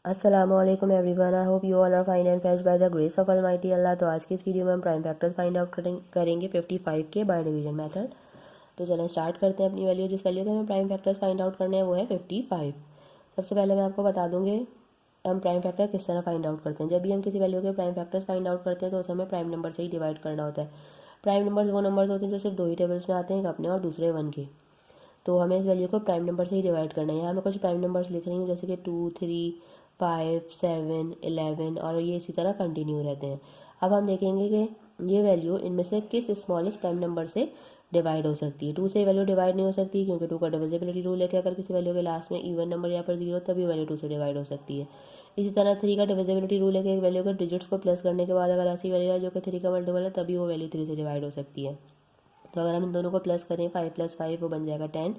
अस्सलामुअलैकुम everyone, I hope you all are fine and fresh by the grace of almighty Allah. तो आज की इस वीडियो में हम प्राइम फैक्टर्स फाइंड आउट करेंगे 55 के बाय डिवीजन मेथड। तो चलें स्टार्ट करते हैं अपनी वैल्यू। जिस वैल्यू के हमें प्राइम फैक्टर्स फाइंड आउट करने हैं वो है 55। सबसे पहले मैं आपको बता दूंगी हम प्राइम फैक्टर किस तरह फाइंड आउट करते हैं। जब भी हम किसी वैल्यू के प्राइम फैक्टर्स फाइंड आउट करते हैं तो उसे हमें प्राइम नंबर से ही डिवाइड करना होता है। प्राइम नंबर्स वो नंबर्स होते हैं जो सिर्फ दो ही टेबल्स में आते हैं, एक अपने और दूसरे वन के। तो हमें इस वैल्यू को प्राइम नंबर से ही डिवाइड करना है। यहाँ हमें कुछ प्राइम नंबर्स लिख रही हूँ जैसे कि 2, 3, 5, 7, 11 और ये इसी तरह कंटिन्यू रहते हैं। अब हम देखेंगे कि ये वैल्यू इनमें से किस स्मॉलेस्ट प्राइम नंबर से डिवाइड हो सकती है। 2 से वैल्यू डिवाइड नहीं हो सकती क्योंकि 2 का डिविजिबिलिटी रूल है कि अगर किसी वैल्यू के लास्ट में इवन नंबर या फिर 0 तभी वैल्यू 2 से डिवाइड हो सकती है। इसी तरह 3 का डिविजिबिलिटी रूल है कि एक वैल्यू के डिजिट्स को प्लस करने के बाद अगर ऐसी वैल्यू है जो कि 3 का मल्टीपल है तभी वो वैल्यू 3 से डिवाइड हो सकती है। तो अगर हम इन दोनों को प्लस करें 5 + 5 वो बन जाएगा 10।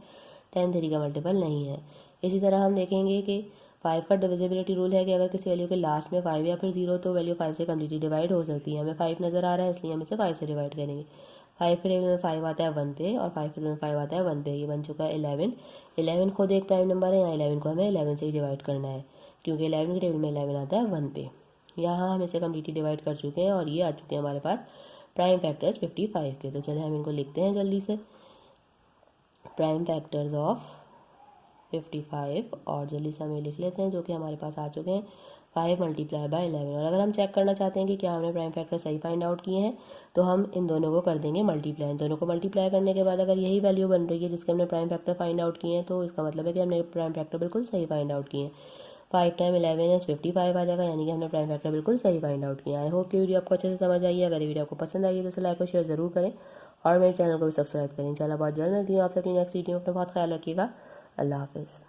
10 3 का मल्टीपल नहीं है। इसी तरह हम देखेंगे कि 5 का डिविजिबिलिटी रूल है कि अगर किसी वैल्यू के लास्ट में 5 या फिर 0 तो वैल्यू 5 से कम्प्लीटली डिवाइड हो सकती है। हमें 5 नज़र आ रहा है इसलिए हम इसे 5 से डिवाइड करेंगे। 5 के टेबल में 5 आता है 1 पे और 5 के टेबल में 5 आता है 1 पे। ये बन चुका है 11। 11 खुद एक प्राइम नंबर है, यहाँ 11 को हमें 11 से ही डिवाइड करना है क्योंकि 11 के टेबल में 11 आता है 1 पे। यहाँ हम इसे कम्प्लीटली डिवाइड कर चुके हैं और ये आ चुके हैं हमारे पास प्राइम फैक्टर्स 55 के। तो चलिए हम इनको लिखते हैं जल्दी से। प्राइम फैक्टर्स ऑफ 55 और जल्दी से हमें लिख लेते हैं जो कि हमारे पास आ चुके हैं 5 × 11। और अगर हम चेक करना चाहते हैं कि क्या हमने प्राइम फैक्टर सही फाइंड आउट किए हैं तो हम इन दोनों को कर देंगे मल्टीप्लाई। इन दोनों को मल्टीप्लाई करने के बाद अगर यही वैल्यू बन रही है जिसके हमने प्राइम फैक्टर फाइंड आउट किए हैं तो इसका मतलब है कि हमने प्राइम फैक्टर बिल्कुल सही फाइंड आउट किए हैं। 5 × 11 = 55 आ जाएगा, यानी कि हमने प्राइम फैक्टर बिल्कुल सही फाइंड आउट किया। आई होप कि वीडियो आपको अच्छे से समझ आई है। अगर ये वीडियो आपको पसंद आई है तो इसे लाइक और शेयर जरूर करें और मेरे चैनल को भी सब्सक्राइब करें। इंशाल्लाह बहुत जल्द मिलती हूँ आपसे अपनी नेक्स्ट वीडियो में। अपना बहुत ख्याल रखिएगा। अल्लाह हाफिज़।